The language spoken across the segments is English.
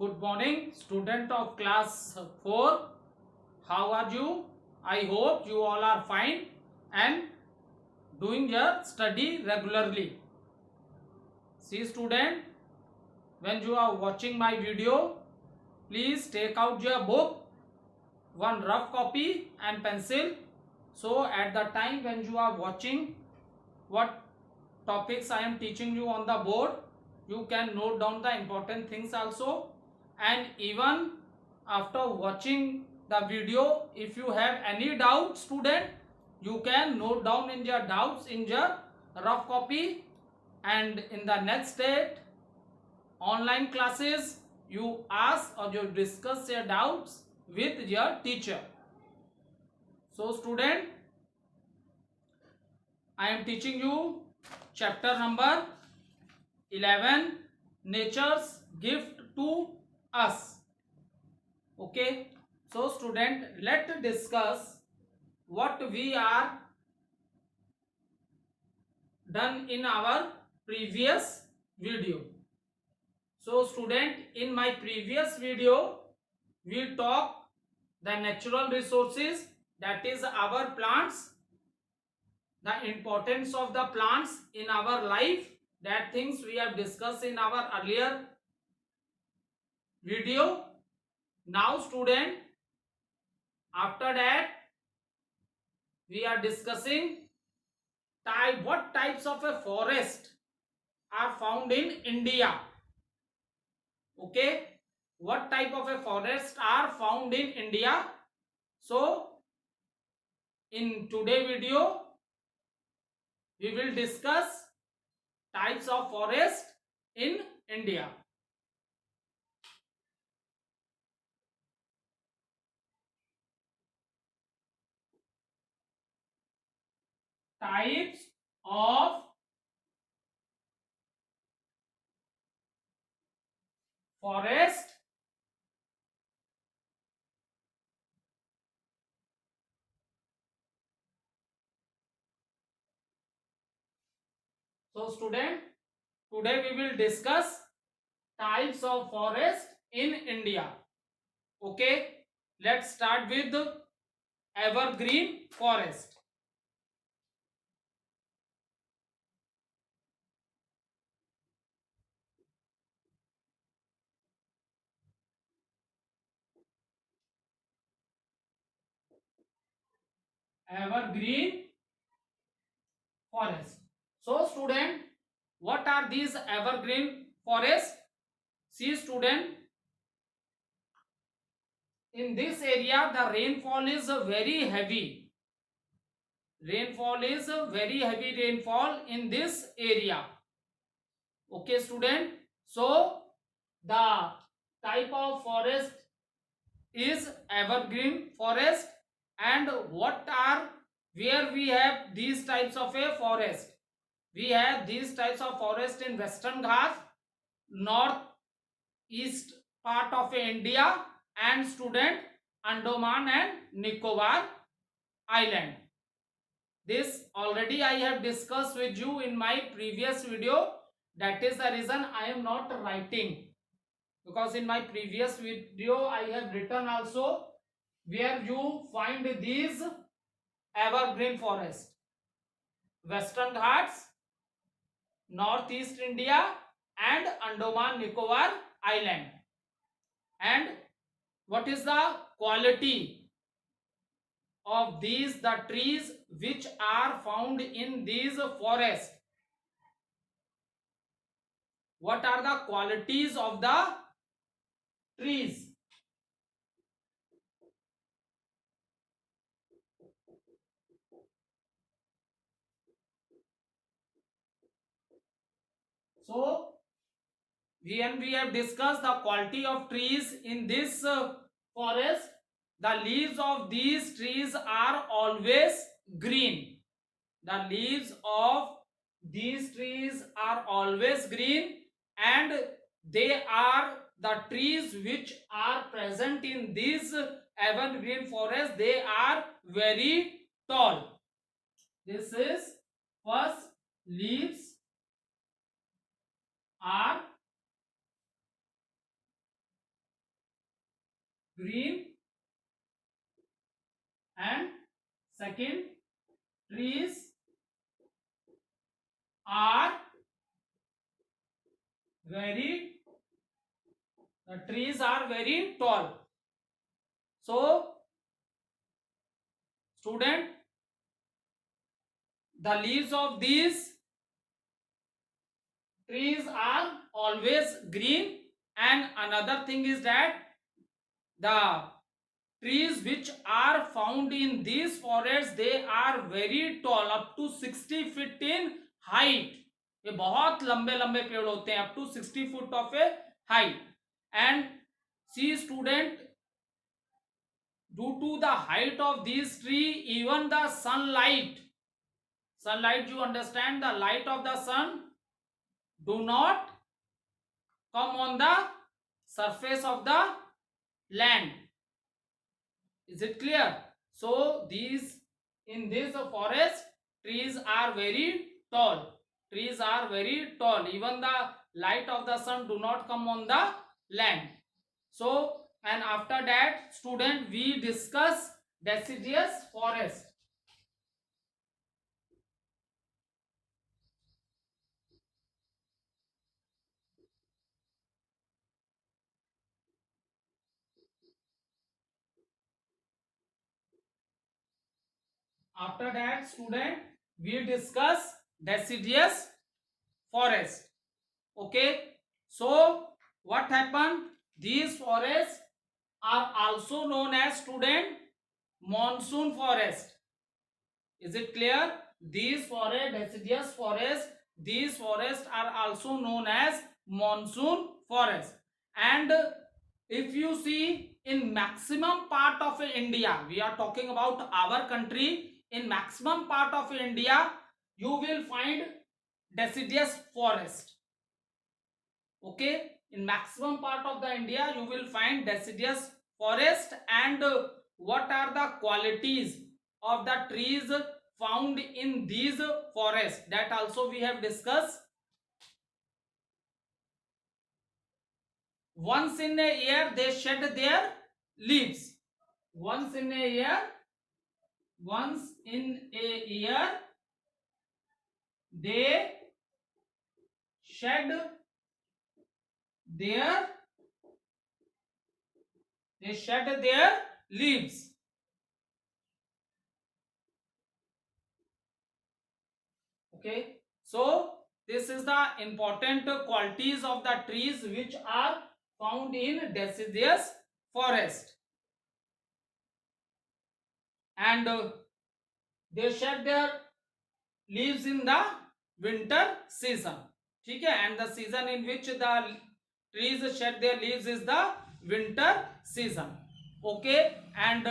Good morning, student of class 4. How are you? I hope you all are fine and doing your study regularly. See student, when you are watching my video, please take out your book, one rough copy and pencil. So at the time when you are watching what topics I am teaching you on the board, you can note down the important things also. And even after watching the video, if you have any doubt student, you can note down in your doubts in your rough copy, and in the next date online classes you ask or you discuss your doubts with your teacher. So student, I am teaching you chapter number 11, nature's gift to us. Okay, so student, let's discuss what we are done in our previous video. So student, in my previous video we talk the natural resources, that is our plants, the importance of the plants in our life, that things we have discussed in our earlier video. Now student, after that we are discussing what types of a forest are found in India. Okay, what type of a forest are found in India. So in today video we will discuss types of forest in India. Types of forest so student, today we will discuss types of forest in India. Okay, let's start with evergreen forest. Evergreen forest. So student, what are these evergreen forests? See student, in this area the rainfall is very heavy. Rainfall is very heavy rainfall in this area. Okay student, so the type of forest is evergreen forest. And what are, where we have these types of a forest? We have these types of forest in Western Ghats, north east part of India, and student Andaman and Nicobar Island. This already I have discussed with you in my previous video. That is the reason I am not writing, because in my previous video I have written also where you find these evergreen forest: Western Ghats, Northeast India, and Andaman Nicobar Island. And what is the quality of these, the trees which are found in these forests? What are the qualities of the trees? So when we have discussed the quality of trees in this forest, the leaves of these trees are always green. The leaves of these trees are always green, and they are the trees which are present in this evergreen forest. They are very tall. This is first, leaves are green, and second, trees are very the trees are very tall. So student, the leaves of these trees are always green, and another thing is that the trees which are found in these forests, they are very tall, up to 60 feet in height. ये बहुत लंबे लंबे पेड़ होते हैं, up to 60 foot of a height. And see student, due to the height of these tree, even the sunlight, you understand, the light of the sun do not come on the surface of the land. Is it clear? So these, in this forest, trees are very tall. Trees are very tall. Even the light of the sun do not come on the land. So, and after that, student, we discuss deciduous forest. After that, student, we discuss deciduous forest. Okay. So what happened? These forests are also known as student monsoon forest. Is it clear? These forest, deciduous forest, these forests are also known as monsoon forest. And if you see, in maximum part of India, we are talking about our country, in maximum part of India, you will find deciduous forest. Okay, in maximum part of the India, you will find deciduous forest. And what are the qualities of the trees found in these forests, that also we have discussed. Once in a year they shed their leaves. Once in a year, they shed their leaves. Okay, so this is the important qualities of the trees which are found in deciduous forest. And they shed their leaves in the winter season. ठीक है, and the season in which the trees shed their leaves is the winter season. Okay, and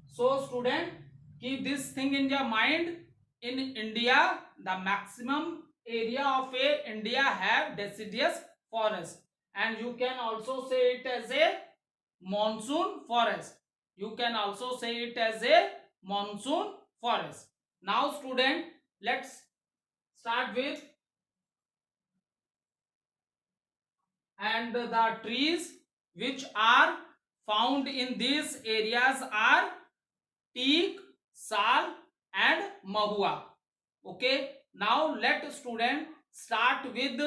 so student, keep this thing in your mind. In India, the maximum area of India have deciduous forest, and you can also say it as a monsoon forest. You can also say it as a monsoon forest. Now student, let's start with, and the trees which are found in these areas are teak, sal, and mahua. Okay, now let student start with,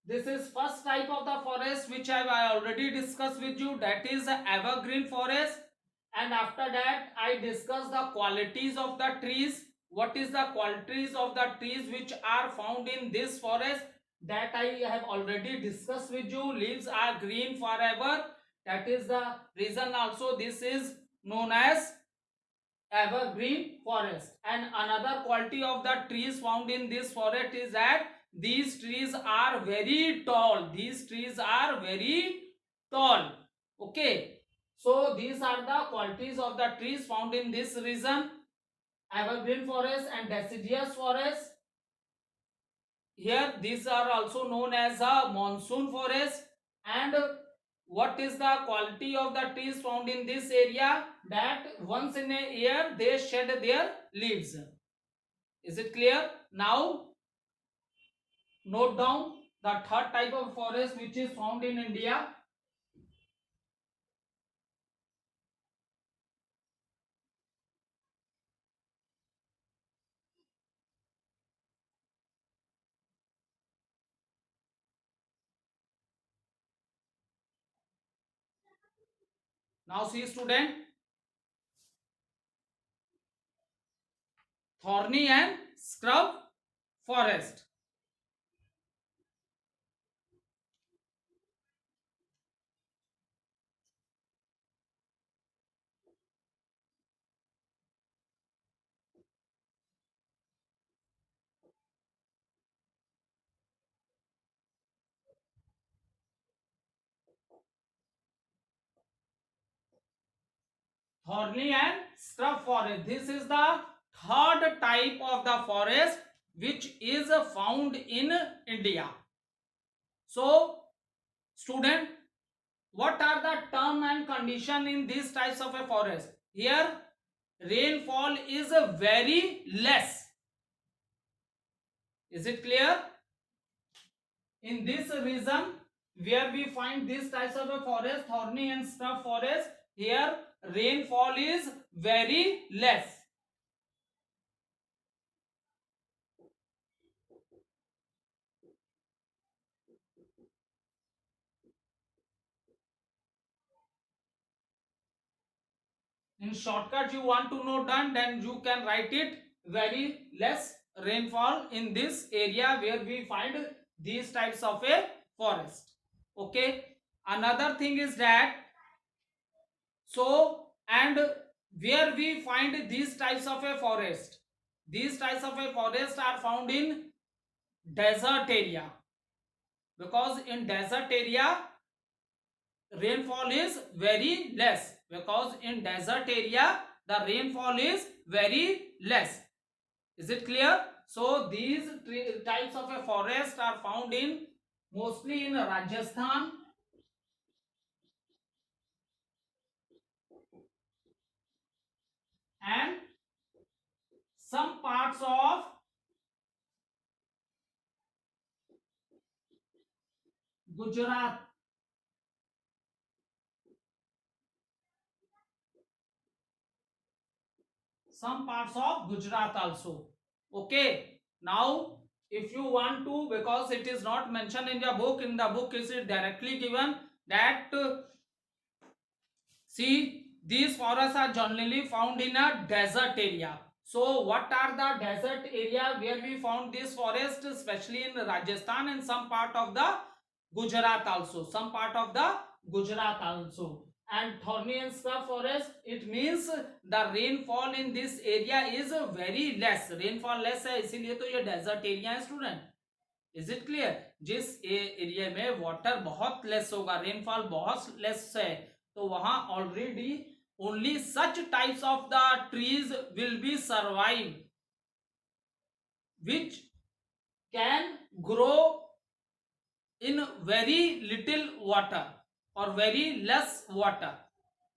this is first type of the forest which I already discussed with you, that is evergreen forest. And after that I discuss the qualities of the trees. What is the qualities of the trees which are found in this forest, that I have already discussed with you. Leaves are green forever, that is the reason also this is known as evergreen forest. And another quality of the trees found in this forest is that these trees are very tall. These trees are very tall. Okay, so these are the qualities of the trees found in this region: evergreen forest and deciduous forest. Here these are also known as a monsoon forest. And what is the quality of the trees found in this area, that once in a year they shed their leaves. Is it clear? Now note down the third type of forest which is found in India. Now see student, thorny and scrub forest. Thorny and scrub forest. This is the third type of the forest which is found in India. So student, what are the term and condition in these types of a forest? Here rainfall is very less. Is it clear? In this region where we find these types of a forest, thorny and scrub forest, here rainfall is very less. In shortcut you want to know done, then you can write it very less rainfall in this area where we find these types of a forest. Okay, another thing is that, so and where we find these types of a forest, these types of a forest are found in desert area, because in desert area rainfall is very less, because in desert area the rainfall is very less. Is it clear? So these types of a forest are found in mostly in Rajasthan and some parts of Gujarat. Some parts of Gujarat also. Okay, now if you want to, because it is not mentioned in the book, in the book is it directly given that see, these forests are generally found in a desert area. So what are the desert area where we found this forest, especially in Rajasthan and some part of the Gujarat also, some part of the Gujarat also. And thorny and scrub forest, it means the rainfall in this area is very less, rainfall less है, इसीलिए तो ये desert area है student. Is it clear? जिस area में water बहुत less होगा, rainfall बहुत लेस है, तो वहां already only such types of the trees will be survive which can grow in very little water और वेरी लेस वाटर.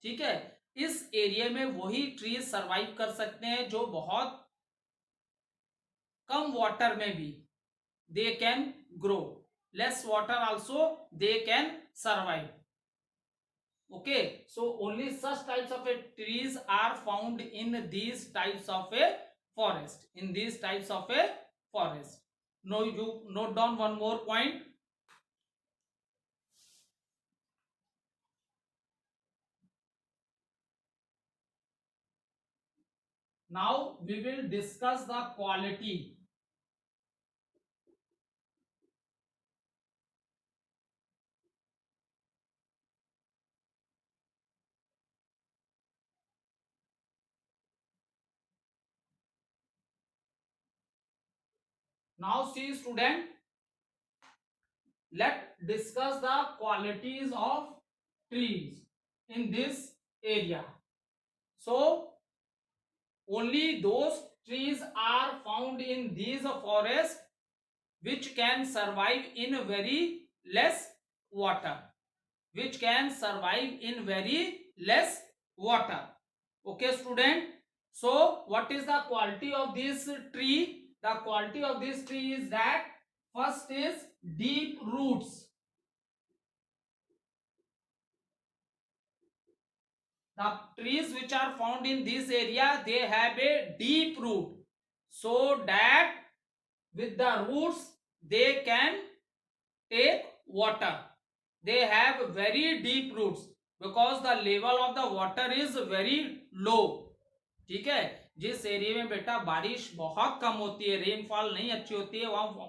ठीक है, इस एरिया में वही ट्रीज सर्वाइव कर सकते हैं जो बहुत कम वाटर में भी they can grow, less water also they can survive. Okay, so only such types of a trees are found in these types of a forest, in these types of a forest. Now you note down one more point. Now we will discuss the quality. Now see student, let's discuss the qualities of trees in this area. So only those trees are found in these forests which can survive in very less water, which can survive in very less water. Okay student, so what is the quality of this tree? The quality of this tree is that first is deep roots. The trees which are found in this area, they have a deep root, so that with the roots they can take water. They have very deep roots, because the level of the water is very low. ठीक है, जिस area में बेटा बारिश बहुत कम होती है, रेनफॉल नहीं अच्छी होती है, वहां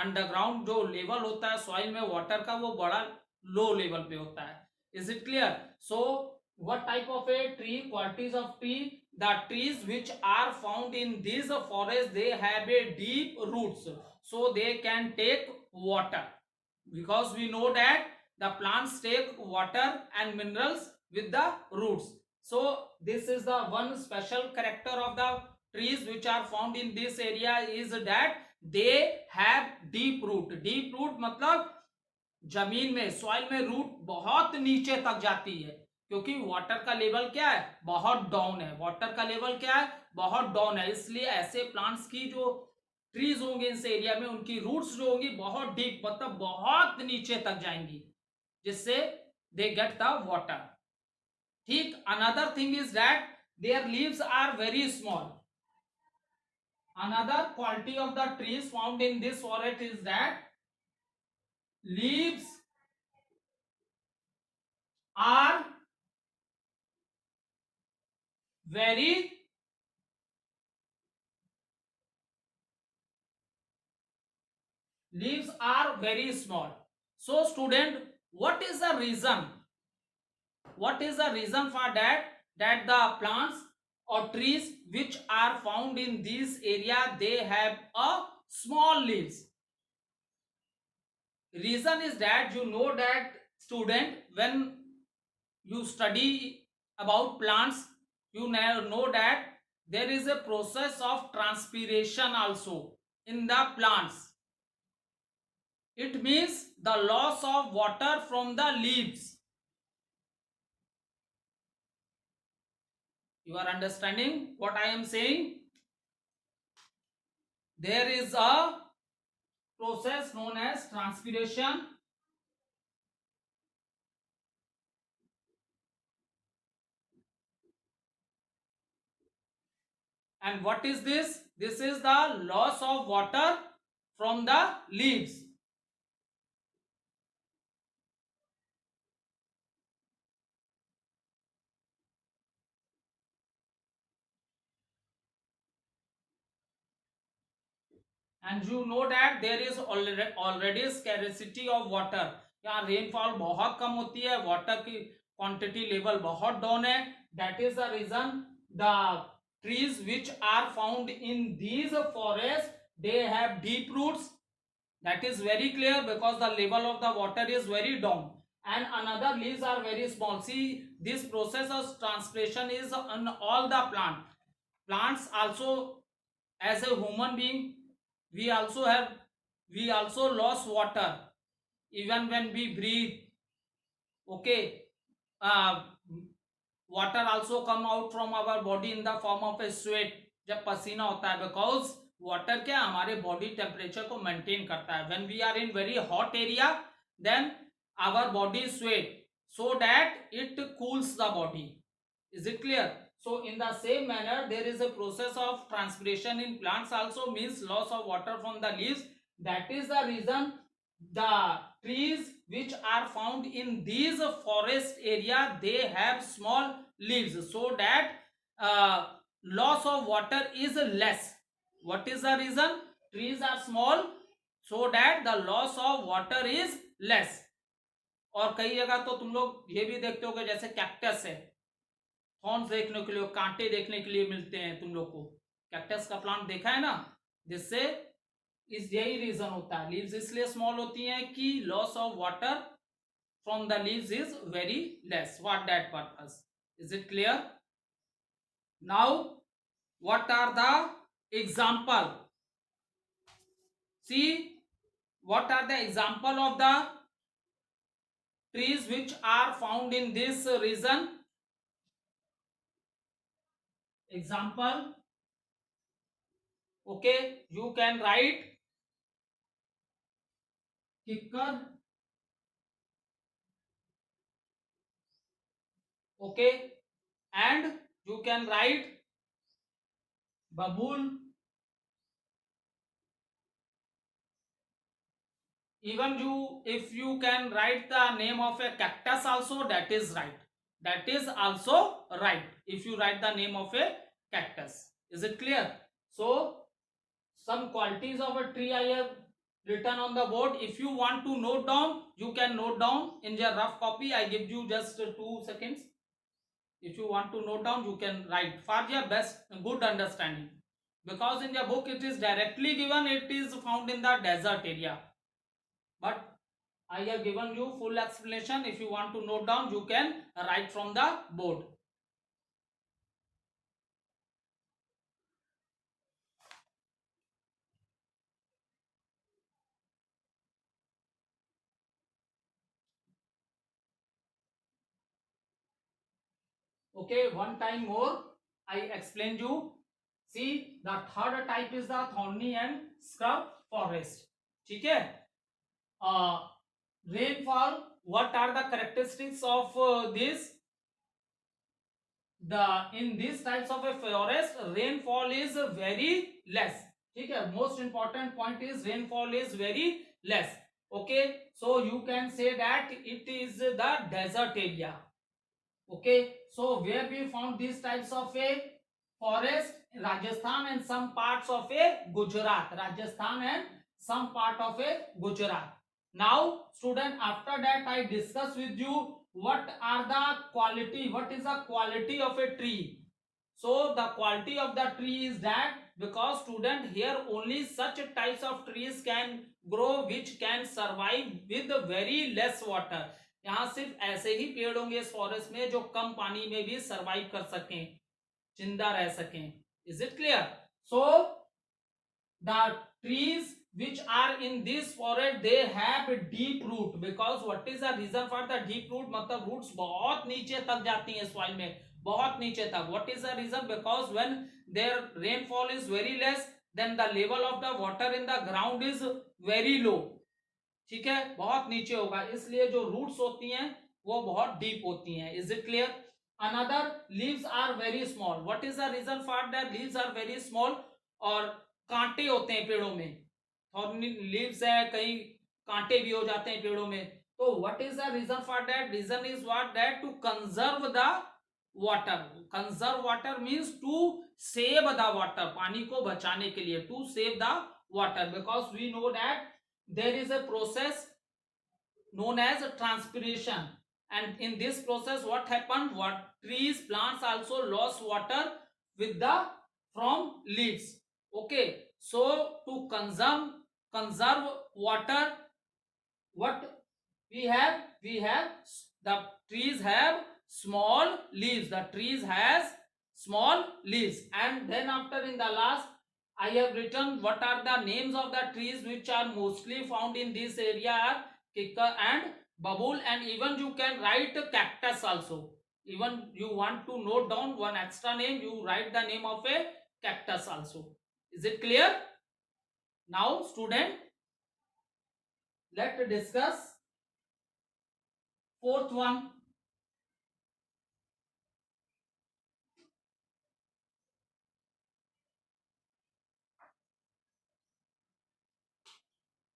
अंडरग्राउंड जो लेवल होता है सॉइल में वाटर का वो बड़ा लो लेवल पे होता है. Is it clear? So what type of a tree, qualities of tree? The trees which are found in these forests, they have a deep roots, so they can take water, because we know that the plants take water and minerals with the roots. So this is the one special character of the trees which are found in this area, is that they have deep root. Deep root मतलब जमीन में, soil में root बहुत नीचे तक जाती है, क्योंकि वाटर का लेवल क्या है, बहुत डाउन है. वाटर का लेवल क्या है, बहुत डाउन है. इसलिए ऐसे प्लांट्स की जो ट्रीज होंगे इस एरिया में, उनकी रूट्स जो होंगी बहुत डीप, मतलब बहुत नीचे तक जाएंगी, जिससे दे गेट द वाटर. ठीक. Another thing is that their leaves are very small. Another quality of the trees found in this forest is that leaves are very leaves are very small. So student, what is the reason? What is the reason for that? That the plants or trees which are found in this area, they have a small leaves. Reason is that, you know that student, when you study about plants, you know that there is a process of transpiration also in the plants. It means the loss of water from the leaves. You are understanding what I am saying? There is a process known as transpiration. And what is this? This is the loss of water from the leaves. And you know that there is already scarcity of water. यहाँ rainfall बहुत कम होती है, water की quantity level बहुत down है. That is the reason the trees which are found in these forests, they have deep roots. That is very clear, because the level of the water is very down. And another, leaves are very small. See, this process of transpiration is on all the plants also. As a human being, we also lost water even when we breathe. Okay. Water also come out from our body in the form of a sweat, जब पसीना होता है, because water क्या हमारे body temperature को maintain करता है. When we are in very hot area, then our body sweat, so that it cools the body. Is it clear? So in the same manner, there is a process of transpiration in plants also, means loss of water from the leaves. That is the reason the trees which are found in these forest area, they have small leaves, so that loss of water is less. What is the reason? Trees are small, so that the loss of water is less. और कई जगह तो तुम लोग ये भी देखते हो जैसे कैक्टस है, थॉर्न्स देखने के लिए, कांटे देखने के लिए मिलते हैं तुम लोग को. कैक्टस का प्लांट देखा है ना, जिससे इस यही रीजन होता है. लीव्स इसलिए स्मॉल होती हैं कि loss of water from the leaves is very less. What that purpose. Is it clear? Now what are the example? See, what are the example of the trees which are found in this region? Example. Okay, you can write kikkar. Okay, and you can write babool. Even you, if you can write the name of a cactus also, that is right. that is also right if you write the name of a cactus. Is it clear? So some qualities of a tree I have written on the board. If you want to note down, you can note down in your rough copy. I give you just 2 seconds. If you want to note down, you can write for your best good understanding, because in your book it is directly given, it is found in the desert area, but I have given you full explanation. If you want to note down, you can write from the board. Okay, one time more I explained you. See, the third type is the thorny and scrub forest. ठीक है? Rainfall. What are the characteristics of this? In these types of a forest, rainfall is very less. ठीक है? Most important point is rainfall is very less. Okay, so you can say that it is the desert area. Okay, so where we found these types of a forest? Rajasthan and some parts of a Gujarat. Rajasthan and some part of a Gujarat. Now, student, after that I discuss with you what are the quality, what is the quality of a tree. So the quality of the tree is that, because student, here only such types of trees can grow which can survive with very less water. यहाँ सिर्फ ऐसे ही पेड़ होंगे इस forest में जो कम पानी में भी सरवाइव कर सकें, जिंदा रह सकें. Is it clear? So the trees which are in this forest they have deep root, because what is the reason for the deep root? मतलब roots बहुत नीचे तक जाती हैं soil में, बहुत नीचे तक. What is the reason? Because when their rainfall is very less, then the level of the water in the ground is very low. ठीक है, बहुत नीचे होगा, इसलिए जो रूट्स होती हैं वो बहुत डीप होती हैं. Is it clear? Another, leaves are very small. What is the reason for that leaves are very small? और कांटे होते हैं पेड़ों में, थॉर्नी लीव्स है, कहीं कांटे भी हो जाते हैं पेड़ों में. तो what is the reason for that? Reason is what? That to conserve the water. Conserve water means to save the water, पानी को बचाने के लिए, to save the water. Because we know that there is a process known as transpiration, and in this process what happened? What trees, plants also lost water with the from leaves. Okay, so to conserve water, what we have? We have the trees have small leaves. The trees has small leaves. And then after, in the last, I have written what are the names of the trees which are mostly found in this area are kikar and babul. And even you can write cactus also. Even you want to note down one extra name, you write the name of a cactus also. Is it clear? Now student, let's discuss fourth one.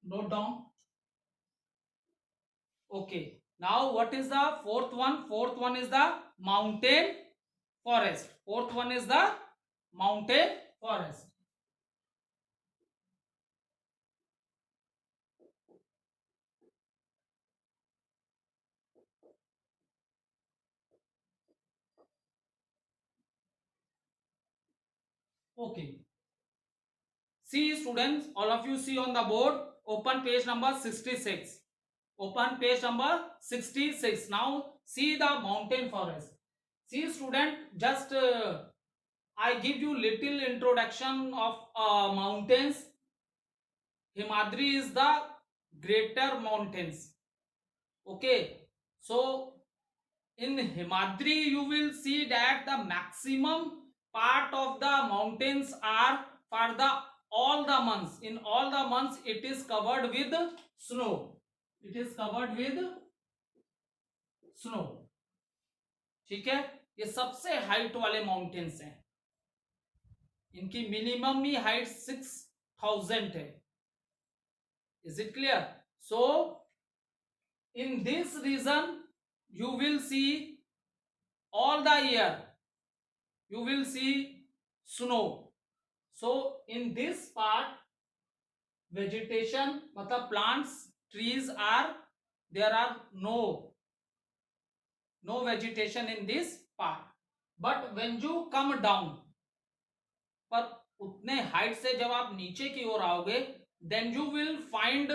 Note down. Okay, now what is the fourth one? Fourth one is the mountain forest. Fourth one is the mountain forest. Okay, see students, all of you see on the board, open page number 66. Open page number 66. Now see the mountain forest. See student, just I give you little introduction of mountains. Himadri is the greater mountains. Okay, so in Himadri you will see that the maximum part of the mountains are for the all the months. In all the months it is covered with snow. It is covered with snow. ठीक है, ये सबसे height वाले mountains हैं. इनकी minimum ही height 6000 है. Is it clear? So in this region you will see all the year you will see snow. So in this part vegetation matlab plants trees are there are no vegetation in this part. But when you come down, पर उतने height से जब आप नीचे की ओर आओगे then you will find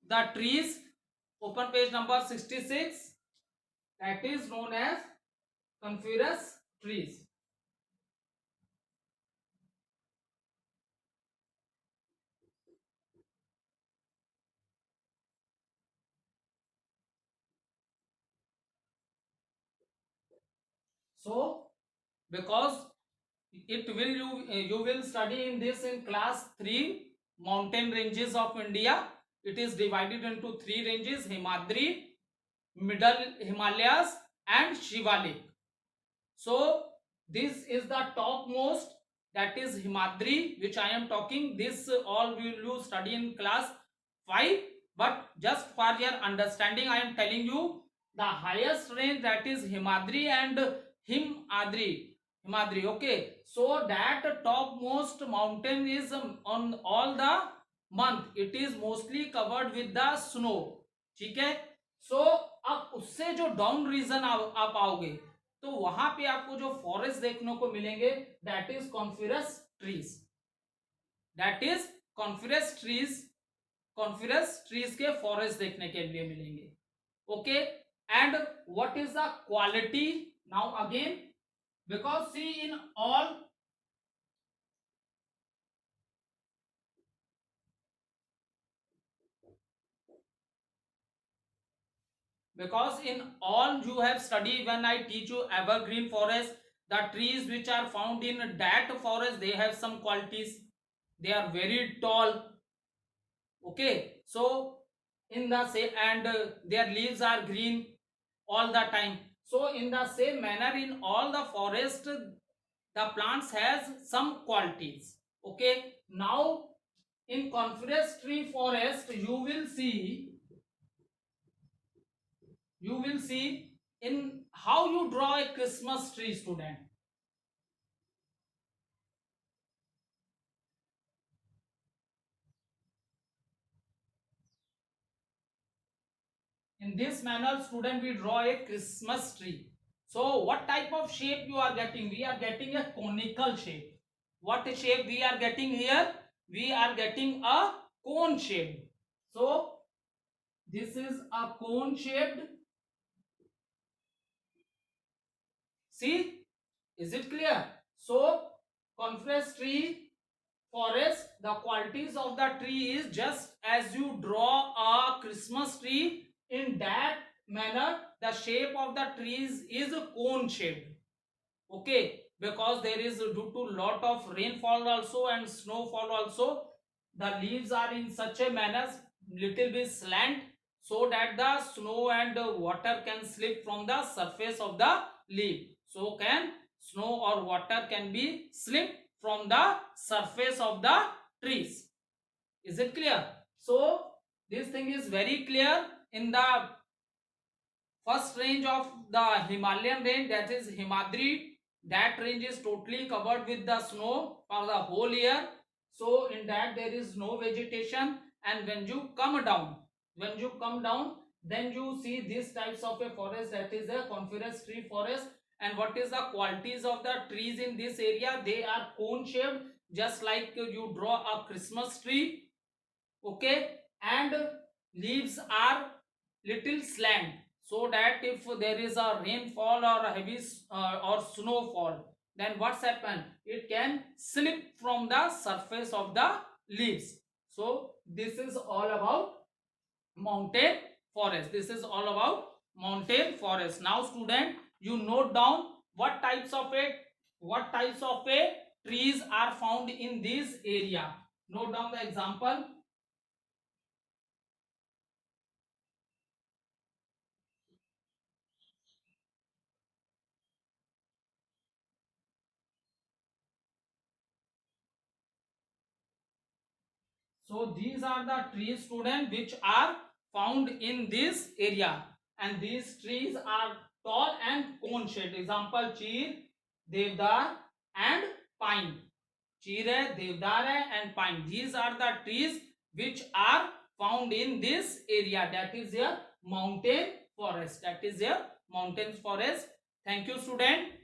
the trees. Open page number 66. That is known as coniferous trees. So because it will you will study in this in class 3 mountain ranges of India. It is divided into 3 ranges: Himadri, Middle Himalayas and Shivalik. So this is the topmost, that is Himadri, which I am talking. This all will you study in class 5, but just for your understanding I am telling you the highest range, that is Himadri and Himadri. Okay, so that topmost mountain is on all the month it is mostly covered with the snow. ठीक है. So अब उससे जो down reason आप आओगे तो वहां पे आपको जो फॉरेस्ट देखने को मिलेंगे that is coniferous trees. That is coniferous trees. Coniferous trees के फॉरेस्ट देखने के लिए मिलेंगे. Okay. And what is the quality now again, because see in all you have studied when I teach you evergreen forest, the trees which are found in that forest they have some qualities. They are very tall. Okay, so in the same and their leaves are green all the time. So in the same manner in all the forest the plants has some qualities. Okay, now in coniferous tree forest you will see in how you draw a Christmas tree, student. In this manner student we draw a Christmas tree. So what type of shape you are getting? We are getting a conical shape. What shape we are getting here? We are getting a cone shape. So this is a cone shaped. See, is it clear? So coniferous tree forest, the qualities of the tree is just as you draw a Christmas tree, in that manner the shape of the trees is cone shaped. Okay, because there is due to lot of rainfall also and snowfall also, the leaves are in such a manner little bit slant, so that the snow and water can slip from the surface of the leaf. So can snow or water can be slip from the surface of the trees. Is it clear? So this thing is very clear. In the first range of the Himalayan range, that is Himadri, that range is totally covered with the snow for the whole year. So in that there is no vegetation. And when you come down, then you see these types of a forest, that is a coniferous tree forest. And what is the qualities of the trees in this area? They are cone shaped, just like you draw a Christmas tree. Okay, and leaves are little slant, so that if there is a rainfall or a heavy or snowfall, then what's happened, it can slip from the surface of the leaves. So this is all about mountain forest. This is all about mountain forest. Now student, you note down what types of a trees are found in this area. Note down the example. So these are the trees, student, which are found in this area. and these trees are tall and cone shaped. Example, cheer, devdar and pine. Cheer hai, devdar hai and pine. These are the trees which are found in this area. That is your mountain forest. That is your mountain forest. Thank you, student.